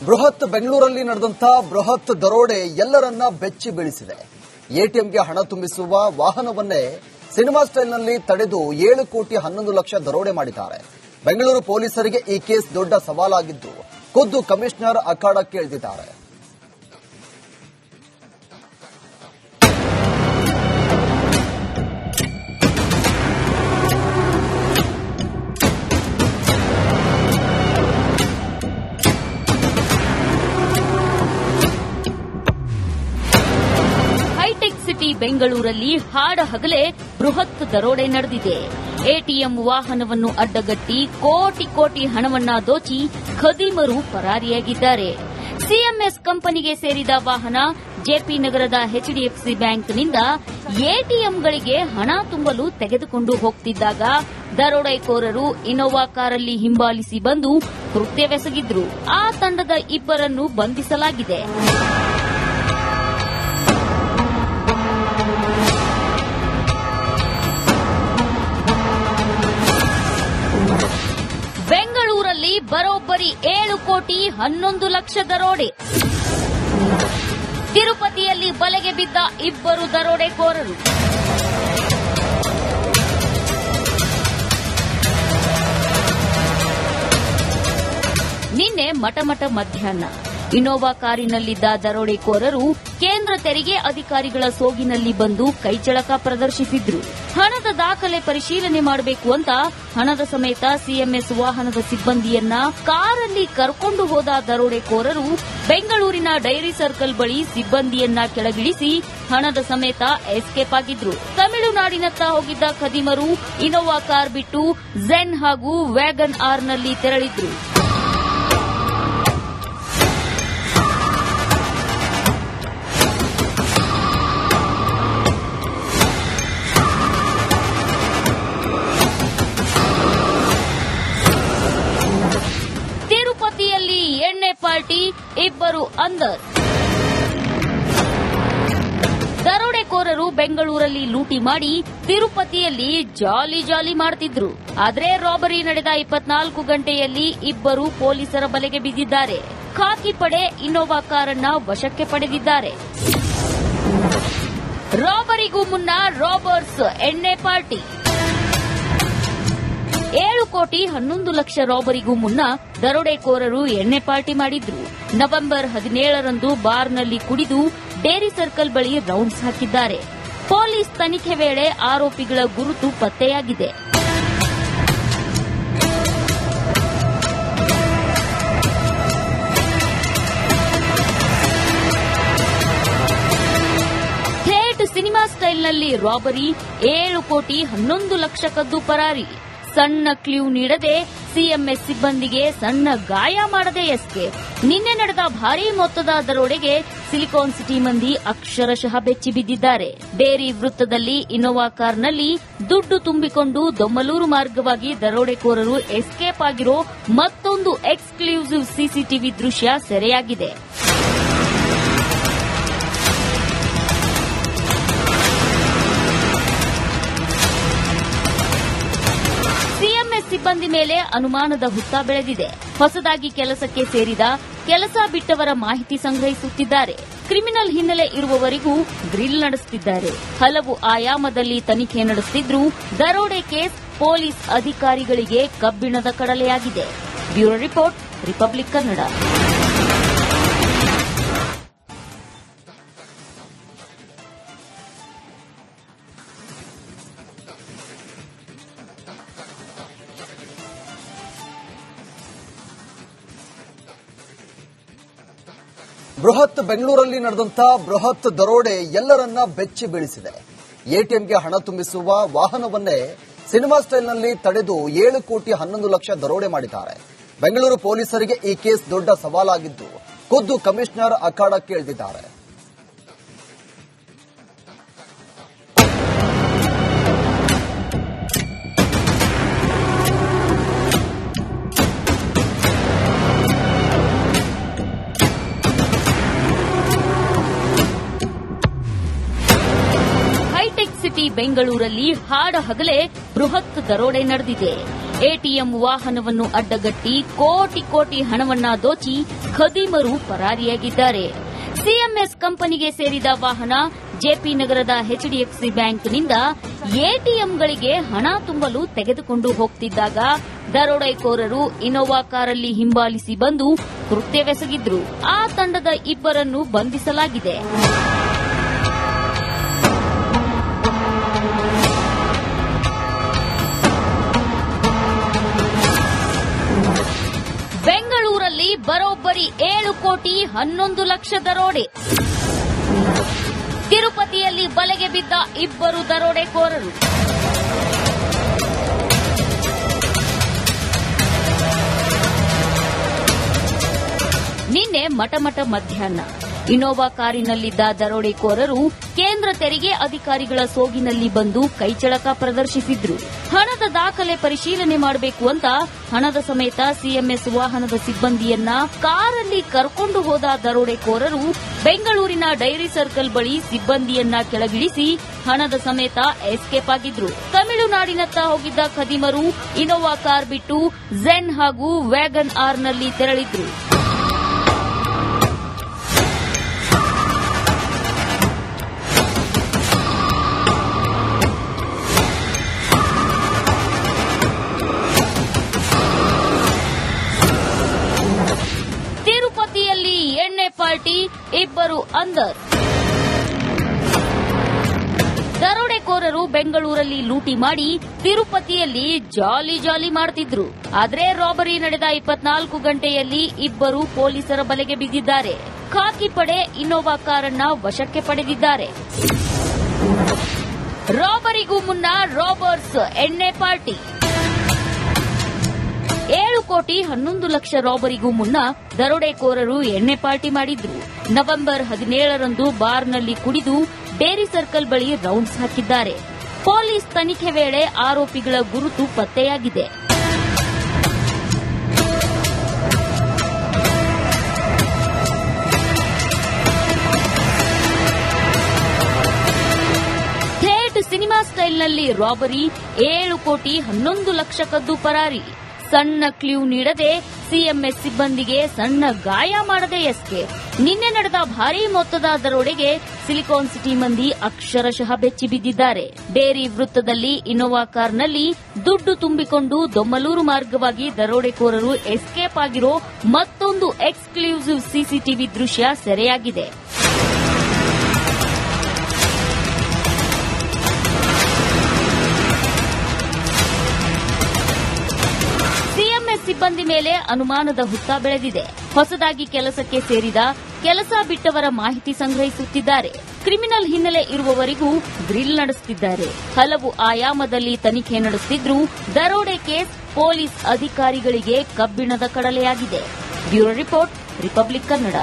ಬೃಹತ್ ಬೆಂಗಳೂರಲ್ಲಿ ನಡೆದಂತಹ ಬೃಹತ್ ದರೋಡೆ ಎಲ್ಲರನ್ನ ಬೆಚ್ಚಿ ಬೀಳಿಸಿದೆ. ಎಟಿಎಂಗೆ ಹಣ ತುಂಬಿಸುವ ವಾಹನವನ್ನೇ ಸಿನಿಮಾ ಸ್ಟೈಲ್ನಲ್ಲಿ ತಡೆದು 7 ಕೋಟಿ 11 ಲಕ್ಷ ದರೋಡೆ ಮಾಡಿದ್ದಾರೆ. ಬೆಂಗಳೂರು ಪೊಲೀಸರಿಗೆ ಈ ಕೇಸ್ ದೊಡ್ಡ ಸವಾಲಾಗಿದ್ದು ಖುದ್ದು ಕಮಿಷನರ್ ಅಖಾಡಕ್ಕೆ ಇಳಿದಿದ್ದಾರೆ. ಸಿಟಿ ಬೆಂಗಳೂರಲ್ಲಿ ಹಾಡಹಗಲೇ ಬೃಹತ್ ದರೋಡೆ ನಡೆದಿದೆ. ಎಟಿಎಂ ವಾಹನವನ್ನು ಅಡ್ಡಗಟ್ಟಿ ಕೋಟಿ ಹಣವನ್ನ ದೋಚಿ ಖದೀಮರು ಪರಾರಿಯಾಗಿದ್ದಾರೆ. ಸಿಎಂಎಸ್ ಕಂಪನಿಗೆ ಸೇರಿದ ವಾಹನ ಜೆಪಿ ನಗರದ ಎಚ್ಡಿಎಫ್ಸಿ ಬ್ಯಾಂಕ್ನಿಂದ ಎಟಿಎಂಗಳಿಗೆ ಹಣ ತುಂಬಲು ತೆಗೆದುಕೊಂಡು ಹೋಗುತ್ತಿದ್ದಾಗ ದರೋಡೆಕೋರರು ಇನೋವಾ ಕಾರಲ್ಲಿ ಹಿಂಬಾಲಿಸಿ ಬಂದು ಕೃತ್ಯವೆಸಗಿದ್ರು. ಆ ತಂಡದ ಇಬ್ಬರನ್ನು ಬಂಧಿಸಲಾಗಿದೆ. ಬೆಂಗಳೂರಲ್ಲಿ ಬರೋಬ್ಬರಿ 7 ಕೋಟಿ 11 ಲಕ್ಷ ದರೋಡೆ. ತಿರುಪತಿಯಲ್ಲಿ ಬಲೆಗೆ ಬಿದ್ದ ಇಬ್ಬರು ದರೋಡೆಕೋರರು. ನಿನ್ನೆ ಮಟಮಟ ಮಧ್ಯಾಹ್ನ ಇನೋವಾ ಕಾರಿನಲ್ಲಿದ್ದ ದರೋಡೆಕೋರರು ಕೇಂದ್ರ ತೆರಿಗೆ ಅಧಿಕಾರಿಗಳ ಸೋಗಿನಲ್ಲಿ ಬಂದು ಕೈಚಳಕ ಪ್ರದರ್ಶಿಸಿದ್ರು. ಹಣದ ದಾಖಲೆ ಪರಿಶೀಲನೆ ಮಾಡಬೇಕು ಅಂತ ಹಣದ ಸಮೇತ ಸಿಎಂಎಸ್ ವಾಹನದ ಸಿಬ್ಬಂದಿಯನ್ನ ಕಾರಲ್ಲಿ ಕರ್ಕೊಂಡು ಹೋದ ದರೋಡೆಕೋರರು ಬೆಂಗಳೂರಿನ ಡೈರಿ ಸರ್ಕಲ್ ಬಳಿ ಸಿಬ್ಬಂದಿಯನ್ನ ಕೆಳಗಿಳಿಸಿ ಹಣದ ಸಮೇತ ಎಸ್ಕೇಪ್ ಆಗಿದ್ರು. ತಮಿಳುನಾಡಿನತ್ತ ಹೋಗಿದ್ದ ಖದೀಮರು ಇನೋವಾ ಕಾರ್ ಬಿಟ್ಟು ಝೆನ್ ಹಾಗೂ ವ್ಯಾಗನ್ ಆರ್ನಲ್ಲಿ ತೆರಳಿದ್ರು. ತಿರುಪತಿಯಲ್ಲಿ ಎಣ್ಣೆ ಪಾರ್ಟಿ, ಇಬ್ಬರು ಅಂದರ್. ದರೋಡೆಕೋರರು ಬೆಂಗಳೂರಲ್ಲಿ ಲೂಟಿ ಮಾಡಿ ತಿರುಪತಿಯಲ್ಲಿ ಜಾಲಿ ಮಾಡ್ತಿದ್ರು. ಆದ್ರೆ ರಾಬರಿ ನಡೆದ 24 ಗಂಟೆಯಲ್ಲಿ ಇಬ್ಬರು ಪೊಲೀಸರ ಬಲೆಗೆ ಬಿದ್ದಿದ್ದಾರೆ. ಖಾಕಿ ಪಡೆ ಇನೋವಾ ಕಾರನ್ನ ವಶಕ್ಕೆ ಪಡೆದಿದ್ದಾರೆ. ರಾಬರಿಗೂ ಮುನ್ನ ರಾಬರ್ಸ್ ಎಣ್ಣೆ ಪಾರ್ಟಿ. 7 ಕೋಟಿ 11 ಲಕ್ಷ ರಾಬರಿಗೂ ಮುನ್ನ ದರೋಡೆಕೋರರು ಎಣ್ಣೆ ಪಾರ್ಟಿ ಮಾಡಿದ್ರು. ನವೆಂಬರ್ 17ರಂದು ಬಾರ್ನಲ್ಲಿ ಕುಡಿದು ಡೇರಿ ಸರ್ಕಲ್ ಬಳಿ ರೌಂಡ್ಸ್ ಹಾಕಿದ್ದಾರೆ. ಪೊಲೀಸ್ ತನಿಖೆ ವೇಳೆ ಆರೋಪಿಗಳ ಗುರುತು ಪತ್ತೆಯಾಗಿದೆ. ಥೇಟ್ ಸಿನಿಮಾ ಸ್ಟೈಲ್ನಲ್ಲಿ ರಾಬರಿ, 7 ಕೋಟಿ 11 ಲಕ್ಷ ಕದ್ದು ಪರಾರಿ. ಸಣ್ಣ ಕ್ಲೂ ನೀಡದೆ ಸಿಎಂಎಸ್ ಸಿಬ್ಬಂದಿಗೆ ಸಣ್ಣ ಗಾಯ ಮಾಡದೆ ಎಸ್ಕೇಪ್. ನಿನ್ನೆ ನಡೆದ ಭಾರೀ ಮೊತ್ತದ ದರೋಡೆಗೆ ಸಿಲಿಕಾನ್ ಸಿಟಿ ಮಂದಿ ಅಕ್ಷರಶಃ ಬೆಚ್ಚಿ ಬಿದ್ದಿದ್ದಾರೆ. ಡೇರಿ ವೃತ್ತದಲ್ಲಿ ಇನೋವಾ ಕಾರ್ನಲ್ಲಿ ದುಡ್ಡು ತುಂಬಿಕೊಂಡು ದೊಮ್ಮಲೂರು ಮಾರ್ಗವಾಗಿ ದರೋಡೆಕೋರರು ಎಸ್ಕೇಪ್ ಆಗಿರೋ ಮತ್ತೊಂದು ಎಕ್ಸ್ಕ್ಲೂಸಿವ್ ಸಿಸಿಟಿವಿ ದೃಶ್ಯ ಸೆರೆಯಾಗಿದೆ. ಸಿಎಂಎಸ್ ಸಿಬ್ಬಂದಿ ಮೇಲೆ ಅನುಮಾನದ ಹುತ್ತ ಬೆಳೆದಿದೆ. ಹೊಸದಾಗಿ ಕೆಲಸಕ್ಕೆ ಸೇರಿದ, ಕೆಲಸ ಬಿಟ್ಟವರ ಮಾಹಿತಿ ಸಂಗ್ರಹಿಸುತ್ತಿದ್ದಾರೆ. ಕ್ರಿಮಿನಲ್ ಹಿನ್ನೆಲೆ ಇರುವವರಿಗೂ ಡ್ರಿಲ್ ನಡೆಸುತ್ತಿದ್ದಾರೆ. ಹಲವು ಆಯಾಮದಲ್ಲಿ ತನಿಖೆ ನಡೆಸುತ್ತಿದ್ದರೂ ದರೋಡೆ ಕೇಸ್ ಪೊಲೀಸ್ ಅಧಿಕಾರಿಗಳಿಗೆ ಕಬ್ಬಿಣದ ಕಡಲೆಯಾಗಿದೆ. Bureau report, republic Kannada. ಬೃಹತ್ ಬೆಂಗಳೂರಲ್ಲಿ ನಡೆದಂತಹ ಬೃಹತ್ ದರೋಡೆ ಎಲ್ಲರನ್ನ ಬೆಚ್ಚಿ ಬೀಳಿಸಿದೆ. ಎಟಿಎಂಗೆ ಹಣ ತುಂಬಿಸುವ ವಾಹನವನ್ನೇ ಸಿನಿಮಾ ಸ್ಟೈಲ್ನಲ್ಲಿ ತಡೆದು 7 ಕೋಟಿ 11 ಲಕ್ಷ ದರೋಡೆ ಮಾಡಿದ್ದಾರೆ. ಬೆಂಗಳೂರು ಪೊಲೀಸರಿಗೆ ಈ ಕೇಸ್ ದೊಡ್ಡ ಸವಾಲಾಗಿದ್ದು ಖುದ್ದು ಕಮಿಷನರ್ ಅಖಾಡಕ್ಕೆ ಇಳಿದಿದ್ದಾರೆ. ಸಿಟಿ ಬೆಂಗಳೂರಲ್ಲಿ ಹಾಡಹಗಲೇ ಬೃಹತ್ ದರೋಡೆ ನಡೆದಿದೆ. ಎಟಿಎಂ ವಾಹನವನ್ನು ಅಡ್ಡಗಟ್ಟಿ ಕೋಟಿ ಕೋಟಿ ಹಣವನ್ನ ದೋಚಿ ಖದೀಮರು ಪರಾರಿಯಾಗಿದ್ದಾರೆ. ಸಿಎಂಎಸ್ ಕಂಪನಿಗೆ ಸೇರಿದ ವಾಹನ ಜೆಪಿ ನಗರದ ಎಚ್ಡಿಎಫ್ಸಿ ಬ್ಯಾಂಕ್ನಿಂದ ಎಟಿಎಂಗಳಿಗೆ ಹಣ ತುಂಬಲು ತೆಗೆದುಕೊಂಡು ಹೋಗುತ್ತಿದ್ದಾಗ ದರೋಡೆಕೋರರು ಇನೋವಾ ಕಾರಲ್ಲಿ ಹಿಂಬಾಲಿಸಿ ಬಂದು ಕೃತ್ಯವೆಸಗಿದ್ರು. ಆ ತಂಡದ ಇಬ್ಬರನ್ನು ಬಂಧಿಸಲಾಗಿದೆ. ಬೆಂಗಳೂರಲ್ಲಿ ಬರೋಬ್ಬರಿ 7 ಕೋಟಿ 11 ಲಕ್ಷ ದರೋಡೆ. ತಿರುಪತಿಯಲ್ಲಿ ಬಲೆಗೆ ಬಿದ್ದ ಇಬ್ಬರು ದರೋಡೆಕೋರರು. ನಿನ್ನೆ ಮಟಮಟ ಮಧ್ಯಾಹ್ನ ಇನೋವಾ ಕಾರಿನಲ್ಲಿದ್ದ ದರೋಡೆಕೋರರು ಕೇಂದ್ರ ತೆರಿಗೆ ಅಧಿಕಾರಿಗಳ ಸೋಗಿನಲ್ಲಿ ಬಂದು ಕೈಚಳಕ ಪ್ರದರ್ಶಿಸಿದ್ರು. ಹಣದ ದಾಖಲೆ ಪರಿಶೀಲನೆ ಮಾಡಬೇಕು ಅಂತ ಹಣದ ಸಮೇತ ಸಿಎಂಎಸ್ ವಾಹನದ ಸಿಬ್ಬಂದಿಯನ್ನ ಕಾರಲ್ಲಿ ಕರ್ಕೊಂಡು ಹೋದ ದರೋಡೆಕೋರರು ಬೆಂಗಳೂರಿನ ಡೈರಿ ಸರ್ಕಲ್ ಬಳಿ ಸಿಬ್ಬಂದಿಯನ್ನ ಕೆಳಗಿಳಿಸಿ ಹಣದ ಸಮೇತ ಎಸ್ಕೇಪ್ ಆಗಿದ್ರು. ತಮಿಳುನಾಡಿನತ್ತ ಹೋಗಿದ್ದ ಖದೀಮರು ಇನೋವಾ ಕಾರ್ ಬಿಟ್ಟು ಝೆನ್ ಹಾಗೂ ವ್ಯಾಗನ್ ಆರ್ನಲ್ಲಿ ತೆರಳಿದ್ರು. ತಿರುಪತಿಯಲ್ಲಿ ಎಣ್ಣೆ ಪಾರ್ಟಿ, ಇಬ್ಬರು ಅಂದರ್. ದರೋಡೆಕೋರರು ಬೆಂಗಳೂರಲ್ಲಿ ಲೂಟಿ ಮಾಡಿ ತಿರುಪತಿಯಲ್ಲಿ ಜಾಲಿ ಮಾಡ್ತಿದ್ರು. ಆದ್ರೆ ರಾಬರಿ ನಡೆದ 24 ಗಂಟೆಯಲ್ಲಿ ಇಬ್ಬರು ಪೊಲೀಸರ ಬಲೆಗೆ ಬಿದ್ದಿದ್ದಾರೆ. ಖಾಕಿ ಪಡೆ ಇನೋವಾ ಕಾರನ್ನ ವಶಕ್ಕೆ ಪಡೆದಿದ್ದಾರೆ. ರಾಬರಿಗೂ ಮುನ್ನ ರಾಬರ್ಸ್ ಎಣ್ಣೆ ಪಾರ್ಟಿ. 7 ಕೋಟಿ 11 ಲಕ್ಷ ರಾಬರಿಗೂ ಮುನ್ನ ದರೋಡೆಕೋರರು ಎಣ್ಣೆ ಪಾರ್ಟಿ ಮಾಡಿದ್ರು. ನವೆಂಬರ್ 17ರಂದು ಬಾರ್ನಲ್ಲಿ ಕುಡಿದು ಡೇರಿ ಸರ್ಕಲ್ ಬಳಿ ರೌಂಡ್ಸ್ ಹಾಕಿದ್ದಾರೆ. ಪೊಲೀಸ್ ತನಿಖೆ ವೇಳೆ ಆರೋಪಿಗಳ ಗುರುತು ಪತ್ತೆಯಾಗಿದೆ. ಥೇಟ್ ಸಿನಿಮಾ ಸ್ಟೈಲ್ನಲ್ಲಿ ರಾಬರಿ, 7 ಕೋಟಿ 11 ಲಕ್ಷ ಕದ್ದು ಪರಾರಿ. ಸಣ್ಣ ಕ್ಲೂ ನೀಡದೆ ಸಿಎಂಎಸ್ ಸಿಬ್ಬಂದಿಗೆ ಸಣ್ಣ ಗಾಯ ಮಾಡದೆ ಎಸ್ಕೇಪ್. ನಿನ್ನೆ ನಡೆದ ಭಾರೀ ಮೊತ್ತದ ದರೋಡೆಗೆ ಸಿಲಿಕಾನ್ ಸಿಟಿ ಮಂದಿ ಅಕ್ಷರಶಃ ಬೆಚ್ಚಿ ಬಿದ್ದಿದ್ದಾರೆ. ಡೇರಿ ವೃತ್ತದಲ್ಲಿ ಇನೋವಾ ಕಾರ್ನಲ್ಲಿ ದುಡ್ಡು ತುಂಬಿಕೊಂಡು ದೊಮ್ಮಲೂರು ಮಾರ್ಗವಾಗಿ ದರೋಡೆಕೋರರು ಎಸ್ಕೇಪ್ ಆಗಿರೋ ಮತ್ತೊಂದು ಎಕ್ಸ್ಕ್ಲೂಸಿವ್ ಸಿಸಿಟಿವಿ ದೃಶ್ಯ ಸೆರೆಯಾಗಿದೆ. ಸಿಎಂಎಸ್ ಸಿಬ್ಬಂದಿ ಮೇಲೆ ಅನುಮಾನದ ಹುತ್ತ ಬೆಳೆದಿದೆ. ಹೊಸದಾಗಿ ಕೆಲಸಕ್ಕೆ ಸೇರಿದ, ಕೆಲಸ ಬಿಟ್ಟವರ ಮಾಹಿತಿ ಸಂಗ್ರಹಿಸುತ್ತಿದ್ದಾರೆ. ಕ್ರಿಮಿನಲ್ ಹಿನ್ನೆಲೆ ಇರುವವರಿಗೂ ಡ್ರಿಲ್ ನಡೆಸುತ್ತಿದ್ದಾರೆ. ಹಲವು ಆಯಾಮದಲ್ಲಿ ತನಿಖೆ ನಡೆಸುತ್ತಿದ್ರೂ ದರೋಡೆ ಕೇಸ್ ಪೊಲೀಸ್ ಅಧಿಕಾರಿಗಳಿಗೆ ಕಬ್ಬಿಣದ ಕಡಲೆಯಾಗಿದೆ. Bureau report, republic Kannada.